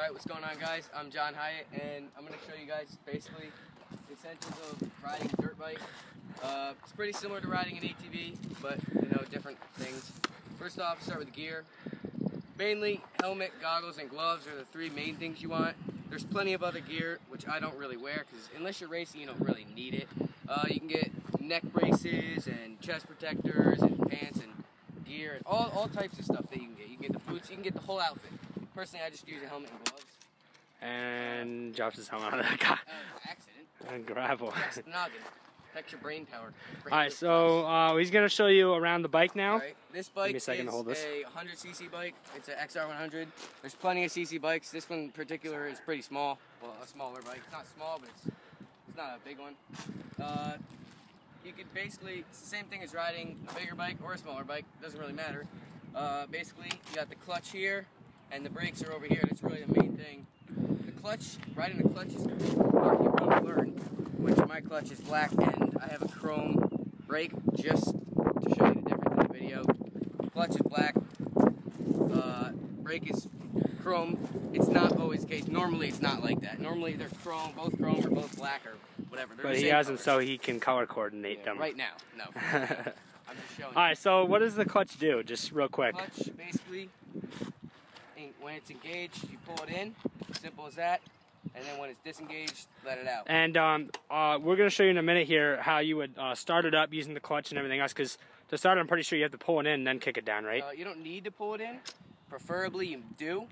Alright, what's going on, guys? I'm John Hyatt, and I'm going to show you guys basically the essentials of riding a dirt bike. It's pretty similar to riding an ATV, but different things. First off, start with the gear. Mainly, helmet, goggles, and gloves are the three main things you want. There's plenty of other gear, which I don't really wear, because unless you're racing, you don't really need it. You can get neck braces, and chest protectors, and pants, and gear, and all types of stuff that you can get. You can get the boots, you can get the whole outfit. Personally, I just use a helmet and gloves. And drops his helmet on that guy. Accident. And gravel. Just noggin. Protect your brain power. Alright, so he's going to show you around the bike now. Alright, this bike is a 100cc bike. It's an XR100. There's plenty of cc bikes. This one in particular is pretty small. Well, a smaller bike. It's not small, but it's not a big one. You could basically, it's the same thing as riding a bigger bike or a smaller bike. Doesn't really matter. Basically, you got the clutch here, and the brakes are over here. That's really the main thing. The clutch, riding the clutch is part you want to learn, which my clutch is black, and I have a chrome brake just to show you the difference in the video. Clutch is black, brake is chrome. It's not always the case. Normally it's not like that. Normally they're chrome, both chrome or both black or whatever. They're but he has them so he can color coordinate them. Right now, no. I'm just showing you. Alright, so what does the clutch do? Just real quick. Clutch, basically, when it's engaged, you pull it in, simple as that, and then when it's disengaged, let it out. And we're going to show you in a minute here how you would start it up using the clutch and everything else, because to start it, I'm pretty sure you have to pull it in and then kick it down, right? You don't need to pull it in. Preferably you do.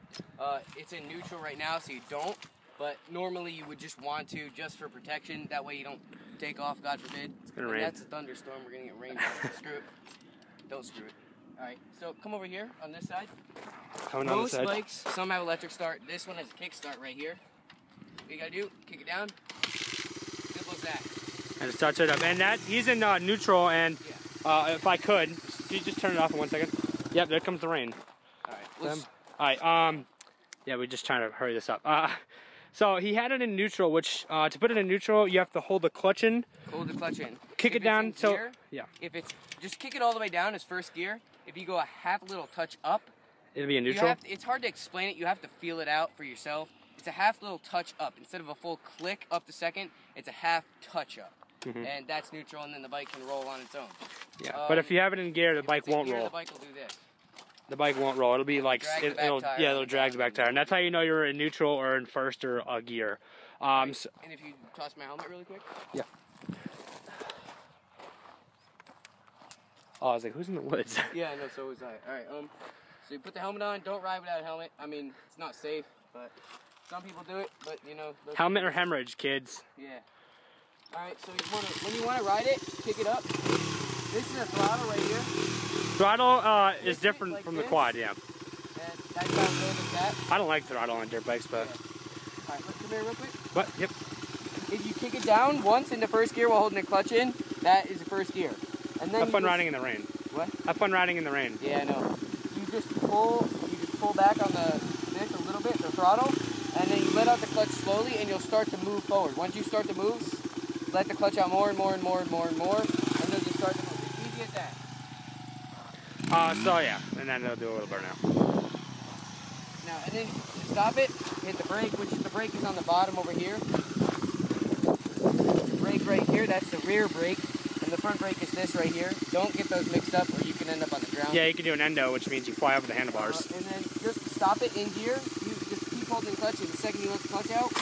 It's in neutral right now, so you don't, but normally you would just want to, just for protection. That way you don't take off, God forbid. It's going to rain. That's a thunderstorm. We're going to get rain. Screw it. Don't screw it. Alright, so come over here on this side. Most bikes, some have electric start. This one has a kick start right here. What you gotta do, kick it down. Simple as that. And it starts it up. And that, he's in neutral, and if I could, just turn it off in 1 second. Yep, there comes the rain. Alright, yeah, we're just trying to hurry this up. So he had it in neutral, which, to put it in neutral, you have to hold the clutch in. Hold the clutch in. Kick it down till, gear, if it's, just kick it all the way down as first gear. If you go a half little touch up, it'll be in neutral? It's hard to explain it. You have to feel it out for yourself. It's a half little touch up. Instead of a full click up to second, it's a half touch up. And that's neutral, and then the bike can roll on its own. Yeah, but if you have it in gear, the bike won't roll. The bike will do this. The bike won't roll. It'll be like, it'll drag the back tire. And that's how you know you're in neutral or in first or gear. And if you toss my helmet really quick. Yeah. Oh, I was like, who's in the woods? Yeah, no, so was I. Alright, so you put the helmet on, don't ride without a helmet. I mean, it's not safe, but some people do it, but Helmet or hemorrhage, kids. Yeah. Alright, so when you want to ride it, kick it up. This is a throttle right here. Throttle is different like from this. the quad, yeah. And that sounds good like that. I don't like throttle on dirt bikes, but... Yeah. Alright, come here real quick. What? Yep. If you kick it down once in the first gear while holding the clutch in, that is the first gear. And then have fun riding in the rain. What? Have fun riding in the rain. Yeah, I know. You just pull back on this a little bit, the throttle, and then you let out the clutch slowly, and you'll start to move forward. Once you start to move, let the clutch out more and more and more and more and more, and then just start to move. It's easy as that. So yeah, and then it'll do a little burnout. Now, and then to stop it, hit the brake, which the brake is on the bottom over here. The brake right here, that's the rear brake. And the front brake is this right here. Don't get those mixed up or you can end up on the ground. Yeah, you can do an endo, which means you fly over the handlebars. And then just to stop it in gear, you just keep holding the clutch, and the second you let the clutch out,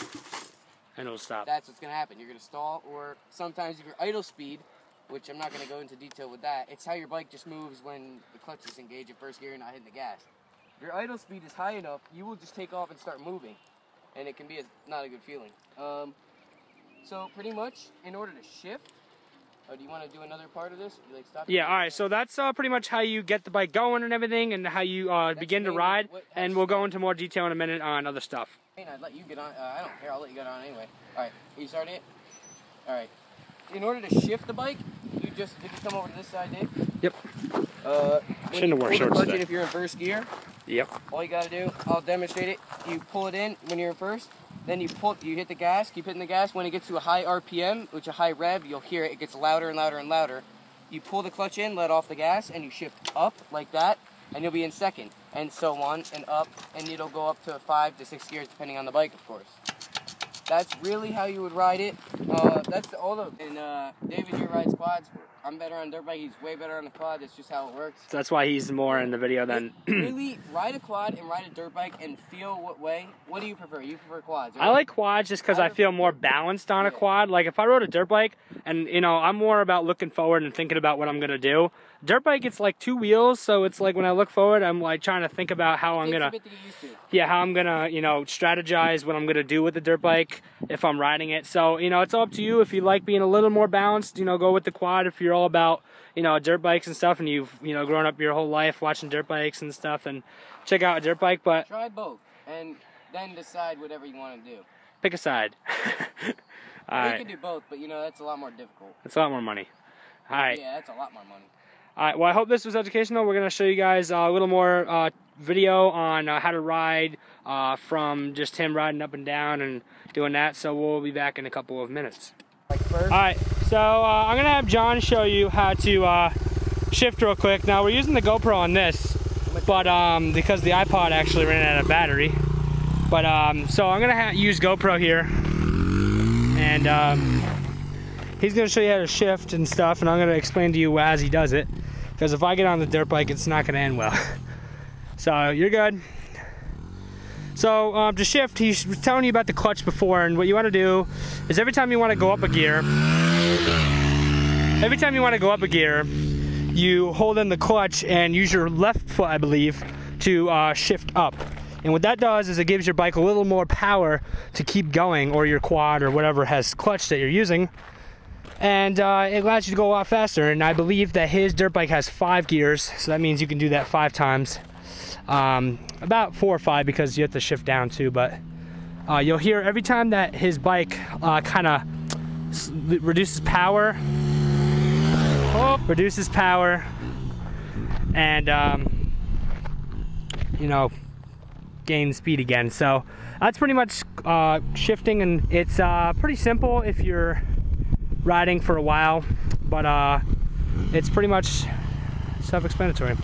and it'll stop. That's what's going to happen. You're going to stall, or sometimes if you're idle speed, which I'm not going to go into detail with that, it's how your bike just moves when the clutch is engaged in first gear and not hitting the gas. If your idle speed is high enough, you will just take off and start moving, and it can be not a good feeling. So pretty much, in order to shift, do you want to do another part of this? You like stop? Yeah, alright, so that's pretty much how you get the bike going and everything, and how you begin to ride, and we'll go into more detail in a minute on other stuff. I'd let you get on, I don't care, I'll let you get on anyway. Alright, are you starting it? Alright, in order to shift the bike, did you come over to this side, Dave? Yep. Shouldn't have worn shorts today. If you're in first gear, yep. All you gotta do, I'll demonstrate it, you pull it in when you're in first, then you hit the gas, keep hitting the gas. When it gets to a high RPM, which is a high rev, you'll hear it, it gets louder and louder and louder. You pull the clutch in, let off the gas, and you shift up like that, and you'll be in second. and so on, and up, and it'll go up to 5 to 6 gears depending on the bike, of course. That's really how you would ride it. That's all of. And David here rides quads. I'm better on dirt bike. He's way better on the quad. That's just how it works. So that's why he's more in the video than. Really, ride a quad and ride a dirt bike and feel what way. What do you prefer? You prefer quads, right? I like quads just because I feel more balanced on a quad. Like if I rode a dirt bike, and you know, I'm more about looking forward and thinking about what I'm gonna do. Dirt bike, it's like 2 wheels, so it's like when I look forward, I'm like trying to think about how I'm gonna. Yeah, how I'm gonna, you know, strategize what I'm gonna do with the dirt bike if I'm riding it. So, you know, it's all up to you. If you like being a little more balanced, you know, go with the quad. If you're all about, you know, dirt bikes and stuff, and you've, you know, grown up your whole life watching dirt bikes and stuff, and check out a dirt bike. But try both, and then decide whatever you want to do. Pick a side. All right. You can do both, but you know that's a lot more difficult. It's a lot more money. All right. Yeah, that's a lot more money. All right, well, I hope this was educational. We're going to show you guys a little more video on how to ride from just him riding up and down and doing that. So we'll be back in a couple of minutes. All right, so I'm going to have John show you how to shift real quick. Now, we're using the GoPro on this, but because the iPod actually ran out of battery. But so I'm going to use GoPro here. And he's going to show you how to shift and stuff, and I'm going to explain to you as he does it. Because if I get on the dirt bike, it's not going to end well. So, you're good. So, to shift, he was telling you about the clutch before, and what you want to do is every time you want to go up a gear, you hold in the clutch and use your left foot, I believe, to shift up. And what that does is it gives your bike a little more power to keep going, or your quad or whatever has clutch that you're using. And it allows you to go a lot faster, and I believe that his dirt bike has 5 gears, so that means you can do that 5 times. About 4 or 5 because you have to shift down too, but you'll hear every time that his bike kind of reduces power, and you know, gain speed again. So that's pretty much shifting, and it's pretty simple if you're riding for a while, but it's pretty much self-explanatory.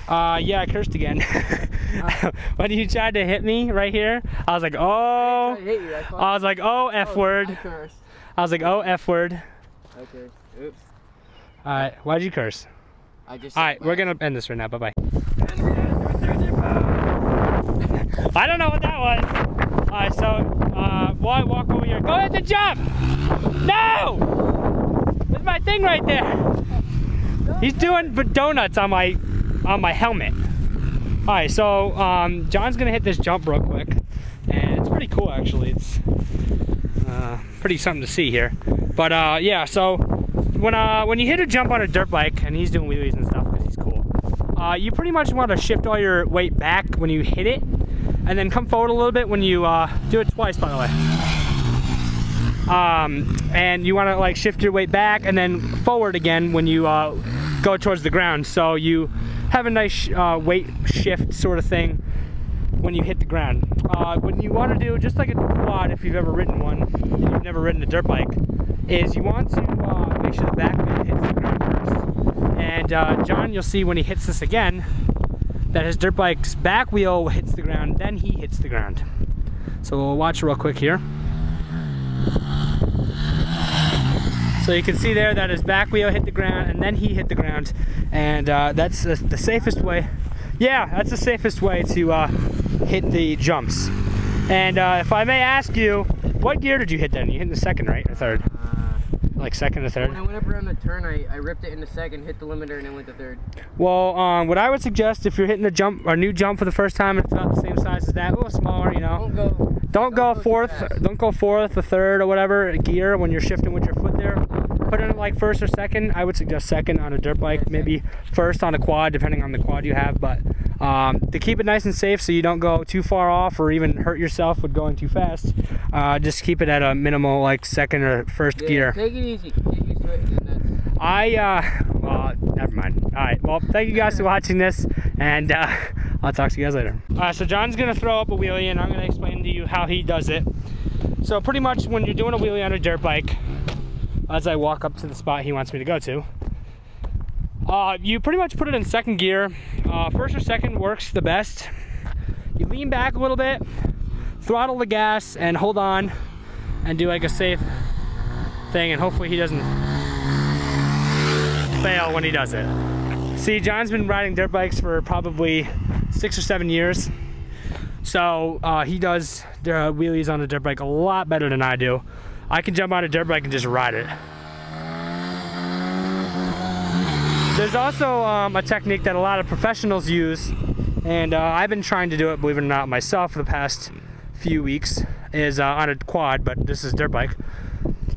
Yeah, I cursed again. When you tried to hit me right here, I was like, oh. I was like, oh, F word. I was like, oh, F word. Okay. Oops. All right. Why'd you curse? I just. All right, we're gonna end this right now. Bye bye. I don't know what that was. All right, so walk over here. Go ahead and jump. No! There's my thing right there. He's doing donuts on my helmet. All right, so John's gonna hit this jump real quick, and it's pretty cool actually. It's pretty something to see here. But yeah, so when you hit a jump on a dirt bike, and he's doing wheelies and stuff because he's cool, you pretty much want to shift all your weight back when you hit it, and then come forward a little bit when you do it twice, by the way. And you want to like shift your weight back and then forward again when you go towards the ground, so you have a nice weight shift sort of thing when you hit the ground. What you want to do, just like a quad, if you've ever ridden one, and you've never ridden a dirt bike, is you want to make sure the back wheel hits the ground first. And John, you'll see when he hits this again, that his dirt bike's back wheel hits the ground, then he hits the ground. So we'll watch real quick here. So you can see there that his back wheel hit the ground and then he hit the ground, and that's the safest way. Yeah, that's the safest way to hit the jumps. And if I may ask you, what gear did you hit then? You hit in the second, right, or third? Like second or third? When I went up around the turn, I ripped it in the second, hit the limiter, and then went to third. Well, what I would suggest if you're hitting a jump or new jump for the first time, it's about the same size as that, a little smaller, you know. Don't go fourth or third or whatever gear when you're shifting with your foot there. Put in like first or second. I would suggest second on a dirt bike, maybe first on a quad, depending on the quad you have. But to keep it nice and safe, so you don't go too far off or even hurt yourself with going too fast, just keep it at a minimal like second or first gear. Take it easy. Get used to it. And well, never mind. All right. Well, thank you guys for watching this, and I'll talk to you guys later. All right. So John's gonna throw up a wheelie, and I'm gonna explain to you how he does it. So pretty much when you're doing a wheelie on a dirt bike, as I walk up to the spot he wants me to go to, You pretty much put it in second gear. First or second works the best. You lean back a little bit, throttle the gas, and hold on, and do like a safe thing, and hopefully he doesn't fail when he does it. See, John's been riding dirt bikes for probably 6 or 7 years. So he does wheelies on a dirt bike a lot better than I do. I can jump on a dirt bike and just ride it. There's also a technique that a lot of professionals use, and I've been trying to do it, believe it or not, myself for the past few weeks, is on a quad, but this is dirt bike.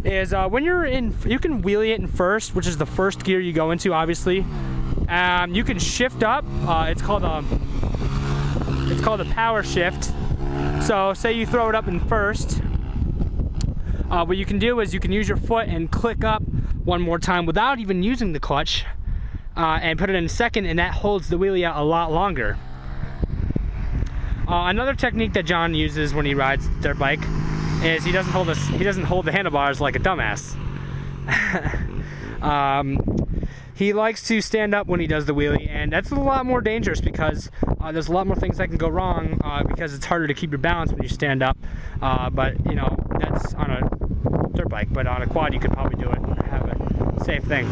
Is when you're in, you can wheelie it in first, which is the first gear you go into, obviously. You can shift up. It's called a power shift. So say you throw it up in first. What you can do is you can use your foot and click up one more time without even using the clutch, and put it in second, and that holds the wheelie out a lot longer. Another technique that John uses when he rides dirt bike is he doesn't hold the handlebars like a dumbass. He likes to stand up when he does the wheelie, and that's a lot more dangerous because there's a lot more things that can go wrong because it's harder to keep your balance when you stand up. But you know, that's on a dirt bike, but on a quad you could probably do it and have a safe thing.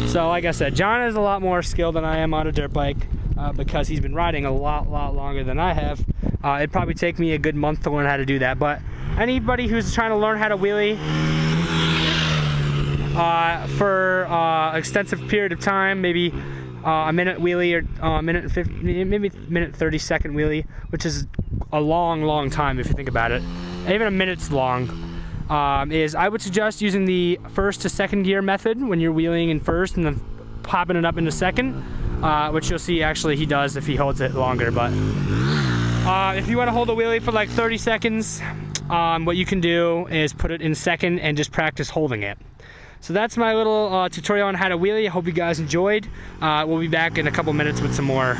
So like I said, John is a lot more skilled than I am on a dirt bike because he's been riding a lot longer than I have. It'd probably take me a good month to learn how to do that, but anybody who's trying to learn how to wheelie for an extensive period of time, maybe a minute wheelie or a minute and 50, maybe minute 30-second wheelie, which is a long time if you think about it. Even a minute's long. Is I would suggest using the first to second gear method when you're wheeling in first and then popping it up into second, which you'll see actually he does if he holds it longer. But if you want to hold a wheelie for like 30 seconds, what you can do is put it in second and just practice holding it. So that's my little tutorial on how to wheelie. I hope you guys enjoyed. We'll be back in a couple minutes with some more